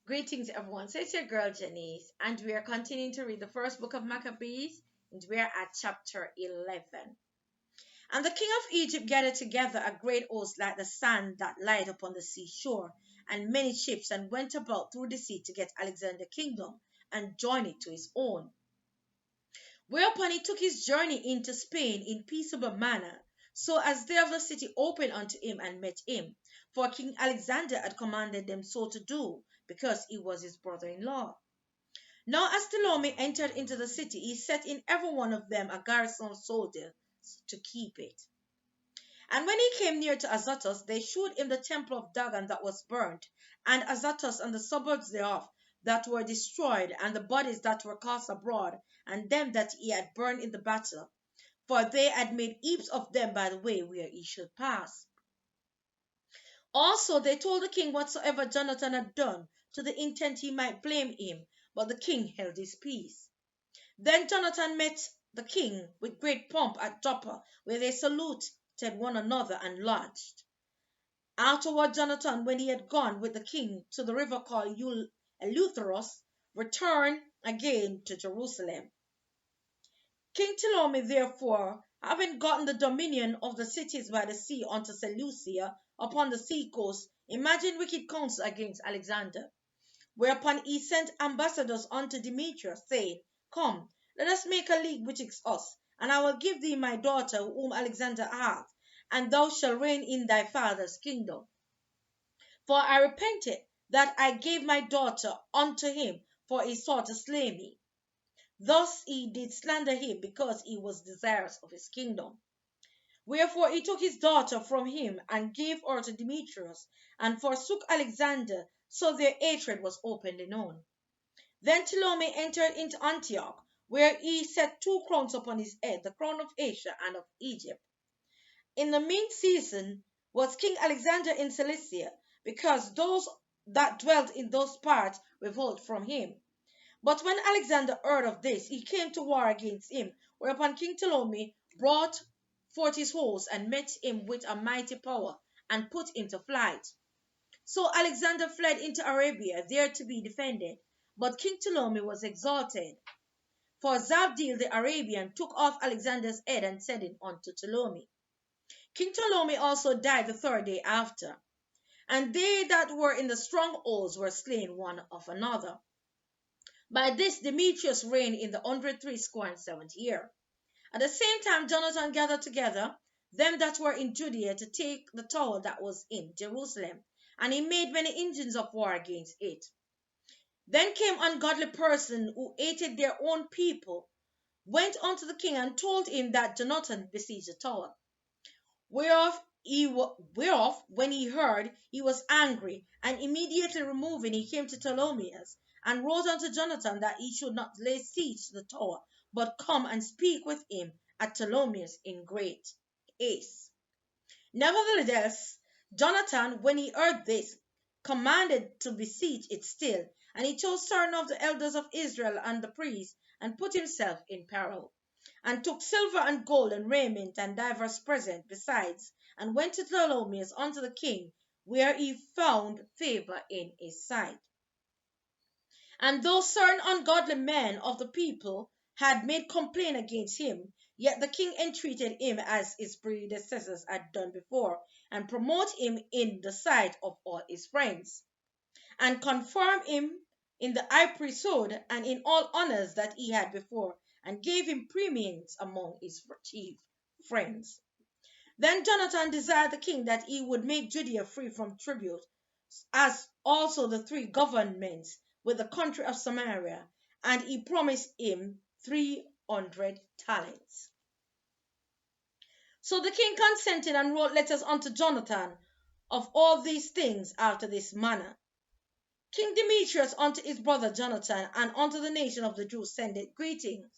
Greetings, everyone. So it's your girl Janice, and we are continuing to read the first book of Maccabees, and we are at chapter 11. And the king of Egypt gathered together a great host like the sand that lied upon the seashore, and many ships, and went about through the sea to get Alexander's kingdom and join it to his own. Whereupon he took his journey into Spain in peaceable manner, so as day of the city opened unto him and met him. For King Alexander had commanded them so to do, because he was his brother-in-law. Now as Ptolemy entered into the city, he set in every one of them a garrison of soldiers to keep it. And when he came near to Azotus, they shewed him the temple of Dagon that was burnt, and Azotus and the suburbs thereof that were destroyed, and the bodies that were cast abroad, and them that he had burned in the battle, for they had made heaps of them by the way where he should pass. Also they told the king whatsoever Jonathan had done, to the intent he might blame him, but the king held his peace. Then Jonathan met the king with great pomp at Joppa, where they saluted one another and lodged. Afterward Jonathan, when he had gone with the king to the river called Eleutheros, returned again to Jerusalem. King Ptolemy therefore, having gotten the dominion of the cities by the sea unto Seleucia upon the sea coast, imagined wicked counsel against Alexander. Whereupon he sent ambassadors unto Demetrius, saying, Come, let us make a league betwixt us, and I will give thee my daughter whom Alexander hath, and thou shalt reign in thy father's kingdom. For I repented that I gave my daughter unto him, for he sought to slay me. Thus he did slander him, because he was desirous of his kingdom. Wherefore he took his daughter from him, and gave her to Demetrius, and forsook Alexander, so their hatred was openly known. Then Ptolemy entered into Antioch, where he set two crowns upon his head, the crown of Asia and of Egypt. In the mean season was King Alexander in Cilicia, because those that dwelt in those parts revolted from him. But when Alexander heard of this, he came to war against him, whereupon King Ptolemy brought forth his host and met him with a mighty power, and put him to flight. So Alexander fled into Arabia, there to be defended. But King Ptolemy was exalted. For Zabdiel the Arabian took off Alexander's head and set it unto Ptolemy. King Ptolemy also died the third day after, and they that were in the strongholds were slain one of another. By this Demetrius reigned in the 167th year. At the same time Jonathan gathered together them that were in Judea to take the tower that was in Jerusalem, and he made many engines of war against it. Then came ungodly persons who hated their own people, went unto the king and told him that Jonathan besieged the tower. Whereof, when he heard, he was angry, and immediately removing, he came to Ptolemais, and wrote unto Jonathan that he should not lay siege to the tower, but come and speak with him at Ptolemais in great haste. Nevertheless, Jonathan, when he heard this, commanded to besiege it still, and he chose certain of the elders of Israel and the priests, and put himself in peril, and took silver and gold and raiment and divers presents besides, and went to Ptolemais unto the king, where he found favor in his sight. And though certain ungodly men of the people had made complaint against him, yet the king entreated him as his predecessors had done before, and promoted him in the sight of all his friends, and confirmed him in the high priesthood and in all honors that he had before, and gave him preeminence among his chief friends. Then Jonathan desired the king that he would make Judea free from tribute, as also the three governments with the country of Samaria, and he promised him 300 talents. So the king consented and wrote letters unto Jonathan of all these things after this manner. King Demetrius unto his brother Jonathan and unto the nation of the Jews sendeth greetings.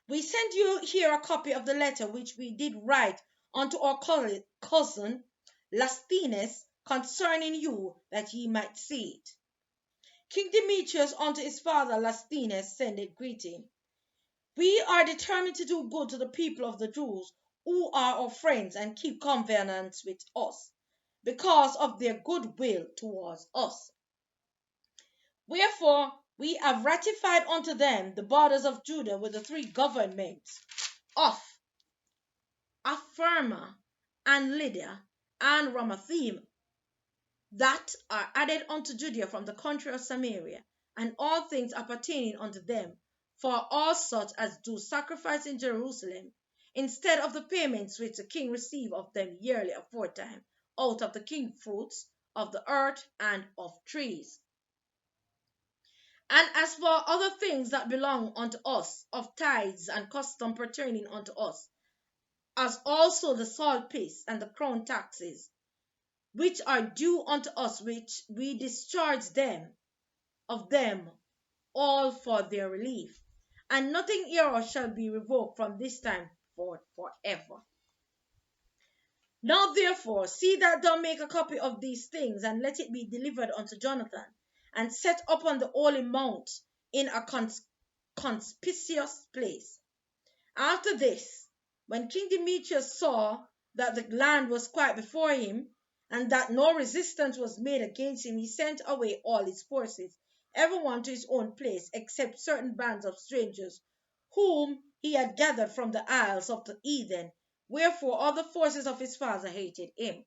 We send you here a copy of the letter which we did write unto our cousin Lasthenes concerning you, that ye might see it. King Demetrius unto his father Lasthenes sendeth greeting. We are determined to do good to the people of the Jews, who are our friends and keep covenants with us, because of their good will towards us. Wherefore we have ratified unto them the borders of Judah with the three governments of Ephraim and Lydia and Ramathaim, that are added unto Judea from the country of Samaria, and all things appertaining unto them, for all such as do sacrifice in Jerusalem, instead of the payments which the king received of them yearly aforetime, out of the king fruits of the earth and of trees. And as for other things that belong unto us, of tithes and custom pertaining unto us, as also the salt pits and the crown taxes, which are due unto us, which we discharge them of them all for their relief. And nothing hereof shall be revoked from this time forth forever. Now therefore see that thou make a copy of these things, and let it be delivered unto Jonathan, and set upon the holy mount in a conspicuous place. After this, when King Demetrius saw that the land was quiet before him, and that no resistance was made against him, he sent away all his forces, every one to his own place, except certain bands of strangers, whom he had gathered from the isles of the heathen. Wherefore all the forces of his father hated him.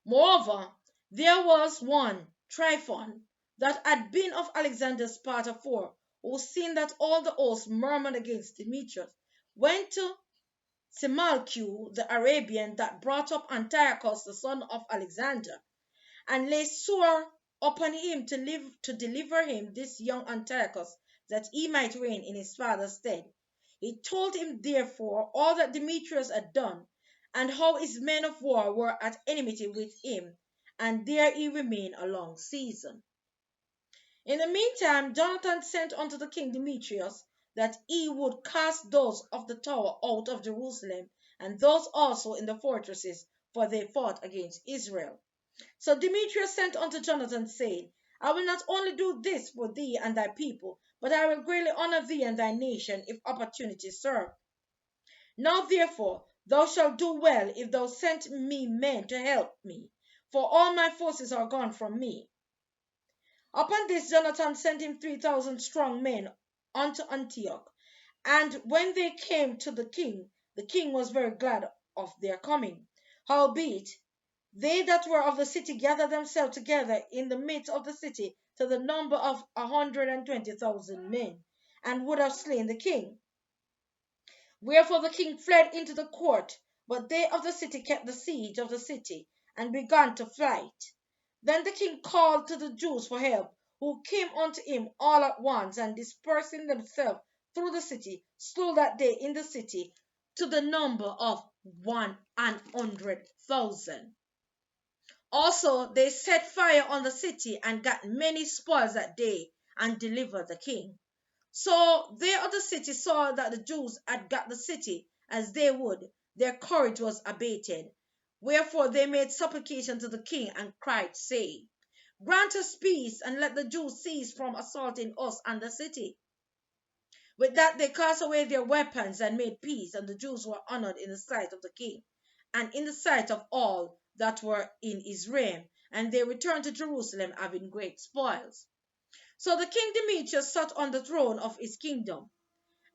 Moreover, there was one, Tryphon, that had been of Alexander's part afore, who seeing that all the host murmured against Demetrius, went to Simalcu the Arabian, that brought up Antiochus the son of Alexander, and lay sore upon him to deliver him this young Antiochus, that he might reign in his father's stead. He told him therefore all that Demetrius had done, and how his men of war were at enmity with him, and there he remained a long season. In the meantime Jonathan sent unto the king Demetrius, that he would cast those of the tower out of Jerusalem, and those also in the fortresses, for they fought against Israel. So Demetrius sent unto Jonathan, saying, I will not only do this for thee and thy people, but I will greatly honor thee and thy nation, if opportunity serve. Now therefore thou shalt do well if thou send me men to help me, for all my forces are gone from me. Upon this Jonathan sent him 3,000 strong men unto Antioch. And when they came to the king was very glad of their coming. Howbeit, they that were of the city gathered themselves together in the midst of the city to the number of 120,000 men, and would have slain the king. Wherefore the king fled into the court, but they of the city kept the siege of the city, and began to flight. Then the king called to the Jews for help, who came unto him all at once, and dispersing themselves through the city, slew that day in the city to the number of 100,000. Also they set fire on the city, and got many spoils that day, and delivered the king. So they of the city saw that the Jews had got the city as they would, their courage was abated. Wherefore they made supplication to the king, and cried, saying, Grant us peace, and let the Jews cease from assaulting us and the city. With that they cast away their weapons and made peace, and the Jews were honored in the sight of the king, and in the sight of all that were in his realm, and they returned to Jerusalem, having great spoils. So the king Demetrius sat on the throne of his kingdom,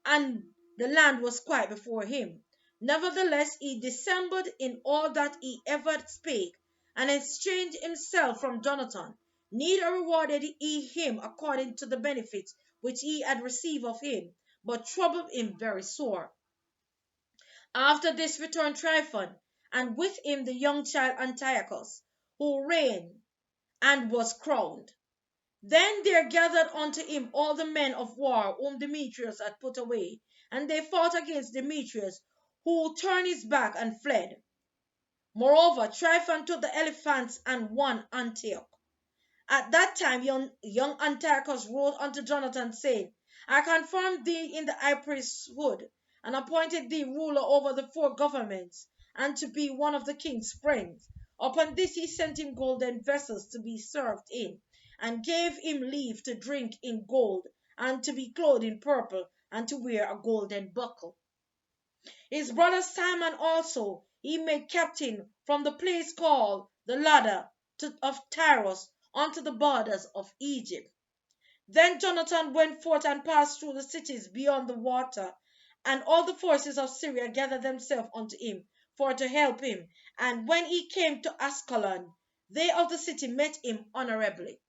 and the land was quiet before him. Nevertheless he dissembled in all that he ever spake, and exchanged himself from Jonathan. Neither rewarded he him according to the benefits which he had received of him, but troubled him very sore. After this returned Tryphon, and with him the young child Antiochus, who reigned and was crowned. Then there gathered unto him all the men of war whom Demetrius had put away, and they fought against Demetrius, who turned his back and fled. Moreover, Tryphon took the elephants and won Antioch. At that time young Antiochus wrote unto Jonathan, saying, I confirmed thee in the high priesthood, and appointed thee ruler over the four governments, and to be one of the king's friends. Upon this he sent him golden vessels to be served in, and gave him leave to drink in gold, and to be clothed in purple, and to wear a golden buckle. His brother Simon also he made captain from the place called the Ladder of Tyrus, unto the borders of Egypt. Then Jonathan went forth and passed through the cities beyond the water, and all the forces of Syria gathered themselves unto him for to help him. And when he came to Ascalon, they of the city met him honorably.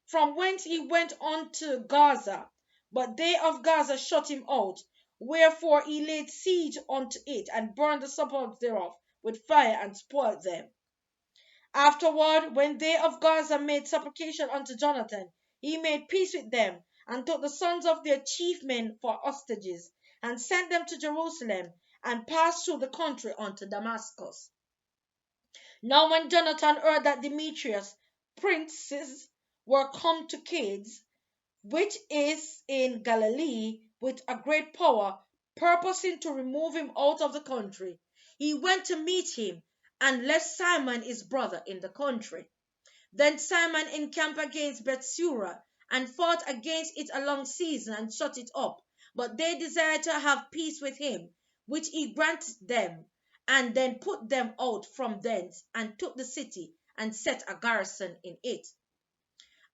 From whence he went on to Gaza, but they of Gaza shut him out. Wherefore he laid siege unto it, and burned the suburbs thereof with fire, and spoiled them. Afterward, when they of Gaza made supplication unto Jonathan, he made peace with them, and took the sons of their chief men for hostages, and sent them to Jerusalem, and passed through the country unto Damascus. Now when Jonathan heard that Demetrius princes were come to Cades, which is in Galilee, with a great power, purposing to remove him out of the country, he went to meet him, and left Simon his brother in the country. Then Simon encamped against Bethsura, and fought against it a long season, and shut it up. But they desired to have peace with him, which he granted them, and then put them out from thence, and took the city, and set a garrison in it.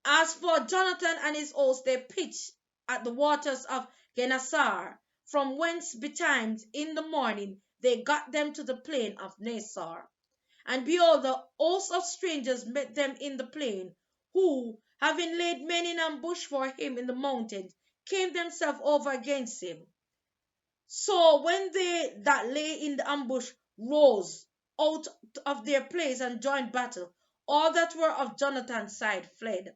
As for Jonathan and his host, they pitched at the waters of Gennesaret, from whence betimes in the morning they got them to the plain of Nasar. And behold, the host of strangers met them in the plain, who, having laid men in ambush for him in the mountains, came themselves over against him. So when they that lay in the ambush rose out of their place and joined battle, all that were of Jonathan's side fled,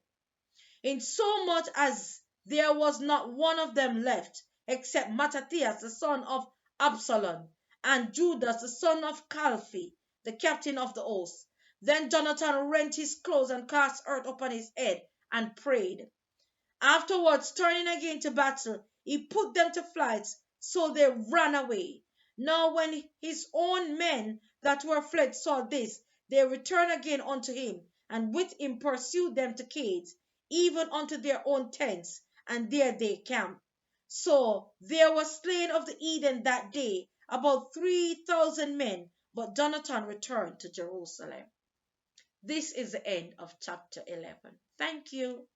insomuch as there was not one of them left, except Mattathias the son of Absalom, and Judas the son of Calphi, the captain of the host. Then Jonathan rent his clothes and cast earth upon his head, and prayed. Afterwards, turning again to battle, he put them to flight, so they ran away. Now when his own men that were fled saw this, they returned again unto him, and with him pursued them to Cades, even unto their own tents, and there they camped. So there was slain of the Eden that day about 3,000 men, but Jonathan returned to Jerusalem. This is the end of chapter 11. Thank you.